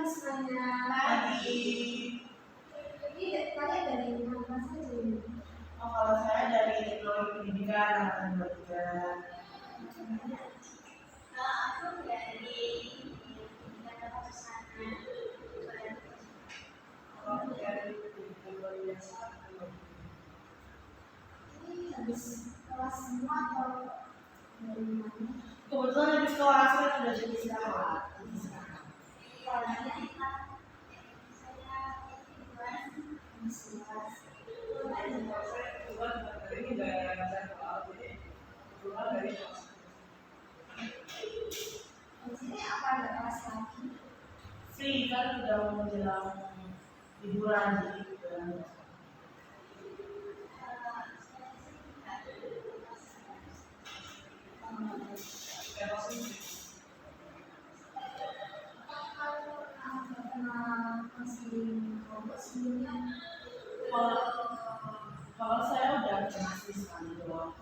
misalnya Pagi. Jadi kalian dari mana saja ini? Oh, kalau saya dari teknologi pendidikan angkatan 23. Aku dari pendidikan tatap busana. Oh, dari pendidikan luar biasa. Ini habis kelas semua atau dari mana? Kebetulan habis kelas saya sudah jadi istirahat. Free kan udah menjelang liburan jadi kalau saya udah masih sekali doang.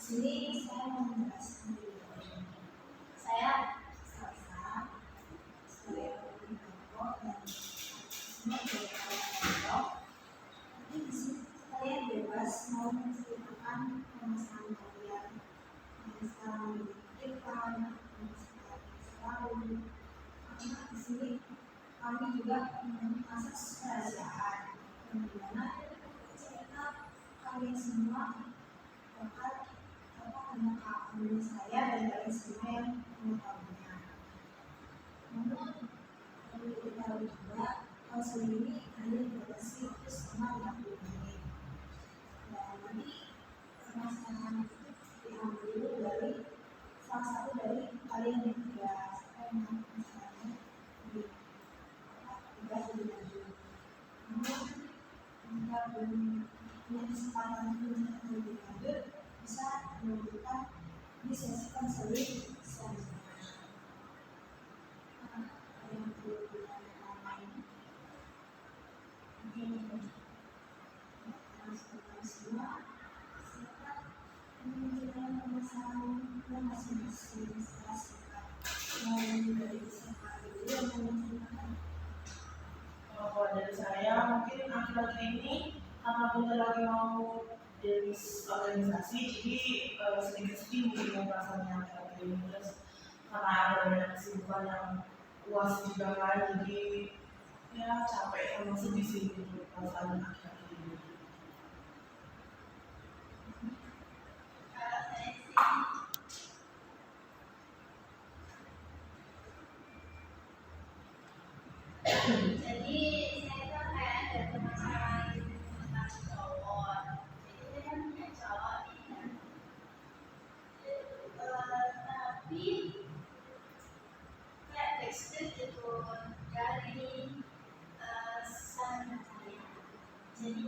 Sini saya mau menjelaskan saya Salsa, saya Pondok dan semua Pondok. Jadi di sini kalian bebas mau menceritakan permasalahan kalian yang sekarang dipikirkan, yang sekarang selalu. Karena di sini kami juga memiliki asas kerahasiaan, yang dimana cerita kalian semua bakal hanya keahlian saya dan kalian semua yang mengetahuinya. Namun perlu diketahui juga konseling ini hanya dibatasi waktu selama 30 menit. Dan nanti permasalahan itu diambil dulu dari salah satu dari kalian yang tiga, saya yang misalnya di tiga lebih lanjut. Namun jika belum punya kesempatan untuk lebih lanjut, bisa melanjutkan di sesi konseling selanjutnya. Yang perlu ditanyakan lain, mungkin seperti semua, silakan menunjukkan permasalahan yang masing-masing secara singkat. Mau dari siapa dulu yang menunjukkan? Kalau dari saya mungkin akhir-akhir ini karena kita lagi mau jadi organisasi, jadi sedikit-sedikit mungkin perasaannya akhir-akhir ini, terus karena ada banyak kesibukan yang luas juga kan, jadi ya capek sama sedih gitu perasaan akhir-akhir ini. Jadi saya kan kayak ada permasalahan tentang cowok. Jadi saya kan punya cowok ini kan. Tapi kayak backstreet gitu dari sana saya. Jadi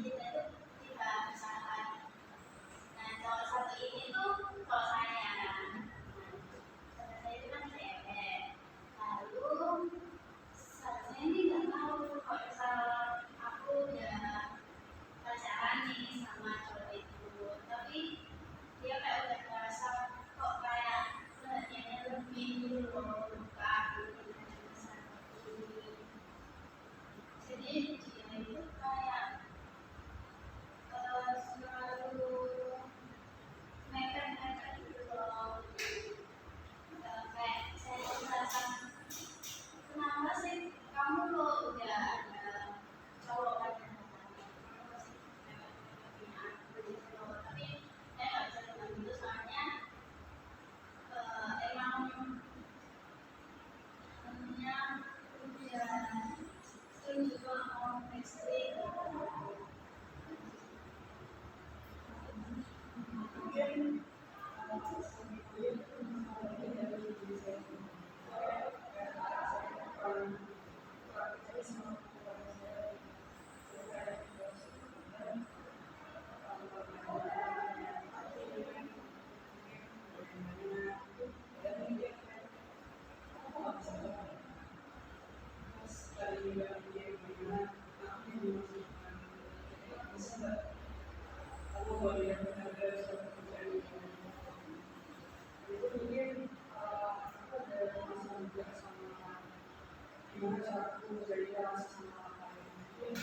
gimana cara aku menjadi relasi sama orang lain.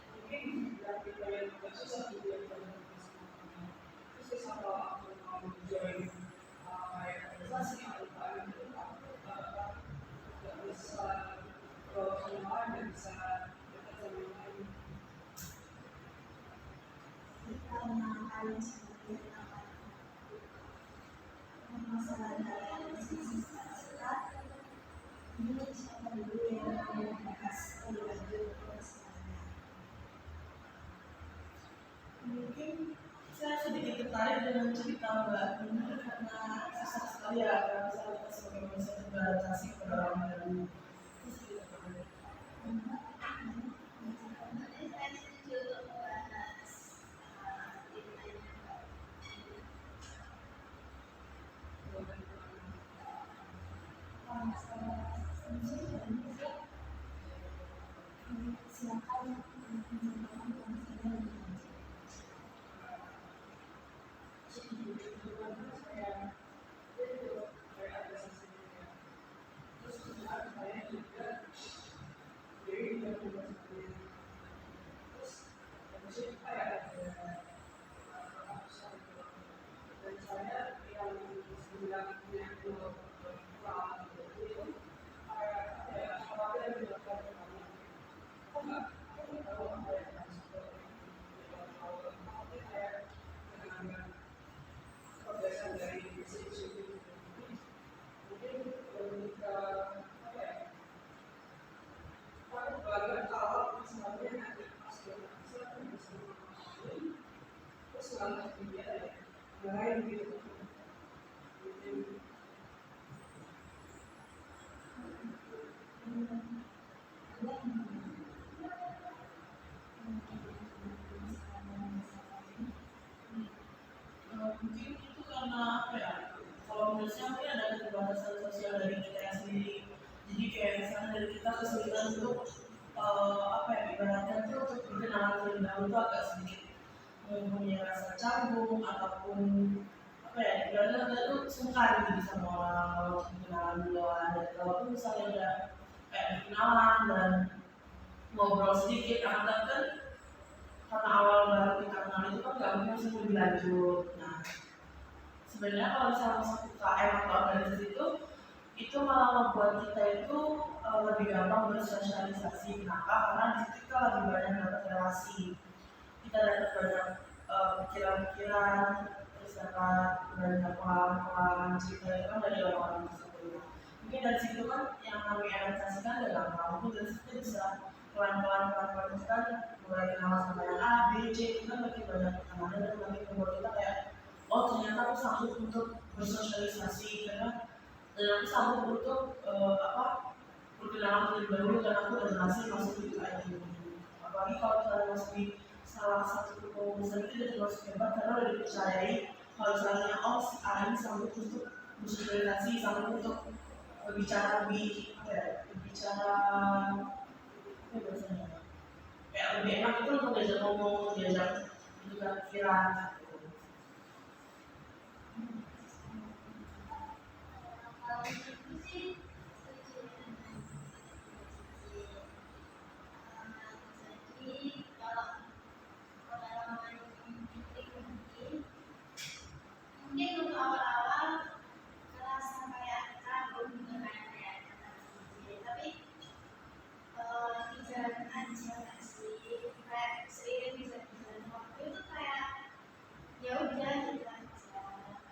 Mungkin yang kita yang agak susah gitu ya kita berkomunikasi. Terus bisa kalau aku mau join kayak organisasi atau apa itu aku nggak bisa kalau sama orang nggak bisa dekat sama orang lain. Karena kalian seperti apa? Masalah kalian masih suka. Ini siapa dulu yang mau bahas lebih lanjut masalahnya? Mungkin saya sedikit tertarik dengan cerita Mbak ini karena susah sekali ya kalau misalnya kita sebagai manusia beradaptasi kepada orang baru. Terus kita tertarik. Saya setuju untuk membahas ceritanya Mbak. Masalah sensitif dan juga silakan menjelaskan konsepnya lebih lanjut. Mungkin itu karena apa ya? Kalau menurut saya mungkin ada keterbatasan sosial dari kita yang sendiri. Jadi kayak misalnya dari kita kesulitan untuk apa ya ibaratnya itu untuk berkenalan terlebih dahulu itu agak sedikit mempunyai rasa canggung ataupun apa ya ibaratnya kita tuh sungkan gitu sama orang kalau berkenalan duluan dan kalaupun misalnya udah kayak berkenalan dan ngobrol sedikit akan kan karena awal baru kita kenal itu kan nggak mungkin langsung lebih lanjut. Nah sebenarnya kalau misalnya masuk UKM atau organisasi itu malah membuat kita itu lebih gampang bersosialisasi. Kenapa? Karena di situ kita lebih banyak dapat relasi, kita dapat banyak pikiran-pikiran, terus dapat banyak pengalaman cerita itu kan dari orang-orang tersebut. Mungkin dari situ kan yang kami adaptasikan udah gampang. Mungkin dari situ bisa pelan-pelan itu kan mulai kenal sama yang A, B, C itu kan makin banyak kenalan dan makin membuat kita kayak oh ternyata aku sanggup untuk bersosialisasi karena dan aku sanggup untuk berkenalan terlebih dahulu dan aku udah berhasil masuk di UKM ini. Apalagi kalau kita masuk di salah satu komunitas itu udah termasuk hebat karena udah dipercayai kalau misalnya oh si A ini sanggup untuk bersosialisasi, sanggup untuk berbicara lebih apa ya, berbicara apa bahasanya kayak lebih enak itu untuk diajak ngomong, diajak juga pikiran. Kalau itu sih setuju dengan jadi kalau pengalaman meeting mungkin untuk awal-awal terasa kayak kagum dengan kayak tapi dijalankan aja nggak sih kayak seiring bisa berjalan waktu itu kayak ya udah gitu aja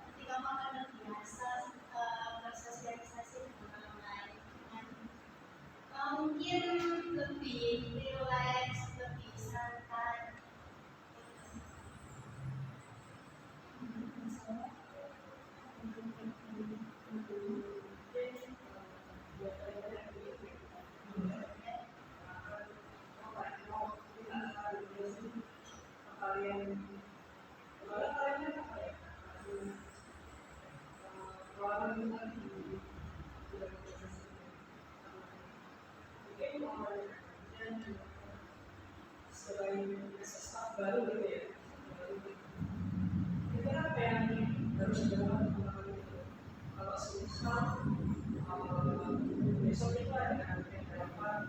nanti kamu akan terbiasa bersosialisasi dengan orang lain dengan mungkin lebih relax lebih santai Selain staff baru gitu ya, itu apa yang harus dilakukan kalau semisal besok itu ada yang dapat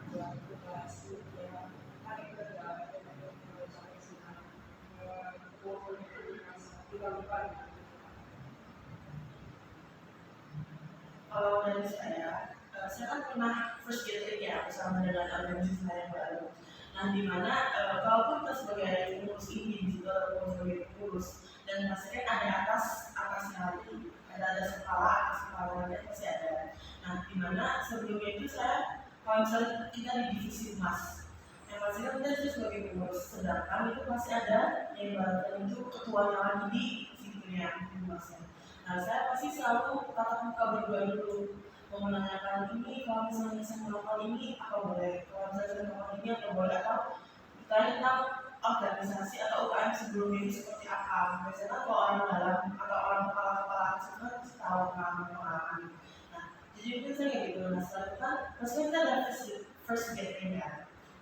Kalau dari saya kan pernah first gathering ya bersama dengan organisasi saya yang baru. Nah, di mana kalaupun kita sebagai pengurus individu ataupun sebagai pengurus dan pastikan ada atasnya lagi, ada atas kepala dan pasti ada. Nah, di mana sebelumnya itu saya kalau misalnya kita di divisi emas, yang pasti kan kita itu sebagai pengurus, sedangkan itu pasti ada yang ibaratnya itu ketuanya lagi di situnya di emasnya. Nah, saya pasti selalu tatap muka berdua dulu, mau menanyakan ini kalau misalnya saya melakukan ini apa boleh, kalau misalnya saya melakukan ini apa boleh, atau ditanya tentang organisasi atau UKM sebelumnya itu seperti apa. Biasanya kan kalau orang dalam atau orang kepala-kepala itu kan pasti tahu pengalaman. Nah, jadi mungkin saya kayak gitu. Nah, setelah itu kan pasti kita ada first gathering kan,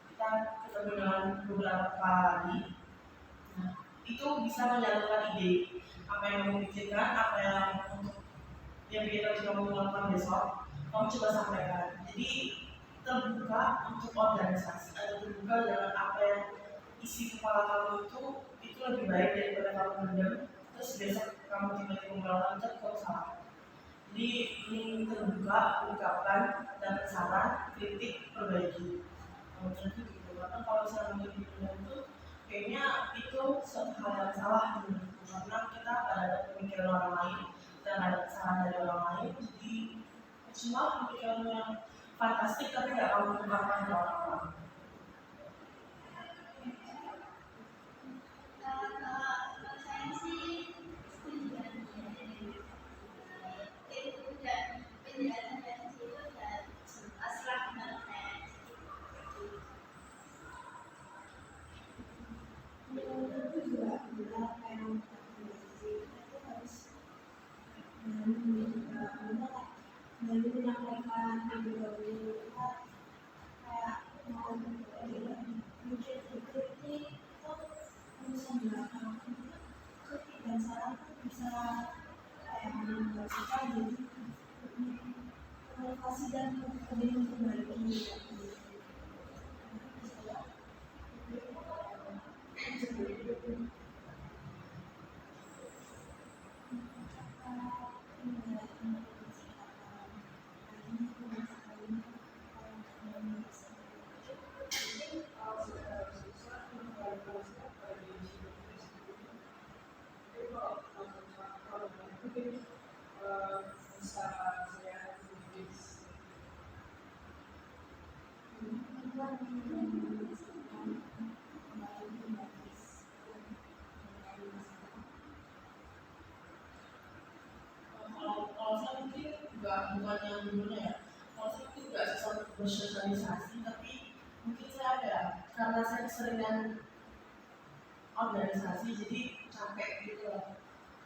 kita ketemu dengan beberapa kepala lagi. Nah, itu bisa menyalurkan ide apa yang kamu pikirkan, apa yang untuk yang bikin kamu lakukan besok, kamu coba sampaikan. Jadi terbuka untuk organisasi atau terbuka dengan apa yang isi kepala kamu itu lebih baik daripada kamu mendem terus besok kamu tiba-tiba melakukan itu kok salah. Jadi ini terbuka, ungkapkan, dapat saran, kritik, perbaiki. Tentu gitu. Karena kalau misalnya menjadi mendem itu kayaknya itu suatu hal yang salah menurutku, karena kita ada pemikiran orang lain dan ada saran dari orang lain, jadi cuma pemikiran yang fantastik tapi nggak kamu ungkapkan ke orang-orang. Kalau saya sih setuju dengan itu dan penjelasan dari situ dan asrah menurut saya. Menurutku juga adalah apa yang itu harus menyampaikan ide-ide kita kayak mau mungkin kritik itu bisa dilakukan kritik dan saran itu bisa kayak mengatasi jadi motivasi dan kemudian memperbaiki Kalau saya mungkin bukan yang dulunya ya. Kalau saya mungkin nggak susah bersosialisasi, tapi mungkin saya ada karena saya keseringan organisasi, jadi capek gitu loh.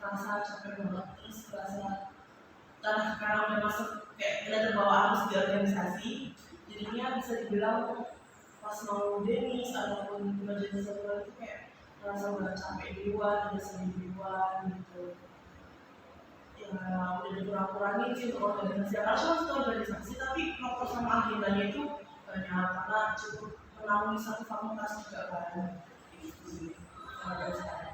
Rasa capek banget, terus rasa karena udah masuk kayak udah terbawa arus di organisasi, jadinya bisa dibilang pas mau denis ataupun majelis satuan itu kayak merasa udah capek duluan, udah sedih duluan gitu. Ya udah dikurang-kurangin sih untuk organisasi. Karena cuma satu organisasi, tapi faktor sama agendanya itu banyak karena cukup menaungi satu fakultas juga kan. Gitu sih. Kalau saya.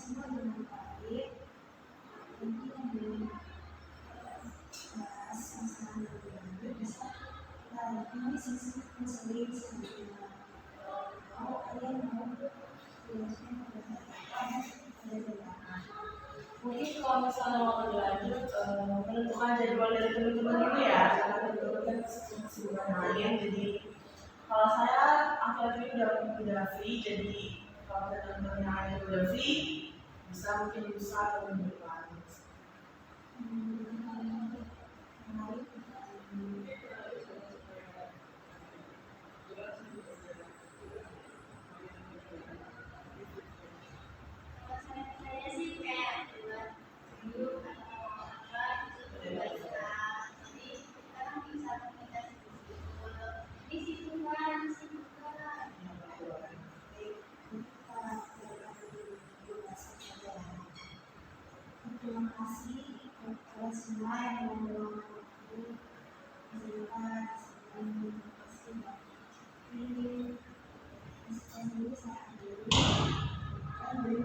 semua dengan baik kalau misalnya mau lebih lanjut, menentukan jadwal dari teman-teman dulu ya, karena teman-teman kan kesibukan lain. Jadi kalau saya akhir-akhir ini udah free, jadi kalau ada teman-teman yang lain udah free, bisa mungkin lusa atau minggu depan. Kalau saya sih kayak buat minggu atau apa itu bisa. Jadi kita kan bisa komunikasi di situ. Di situ kan, di situ kan. Terima kasih kepada semua yang mendorong aku. Terima kasih. Ini saya dulu dan beri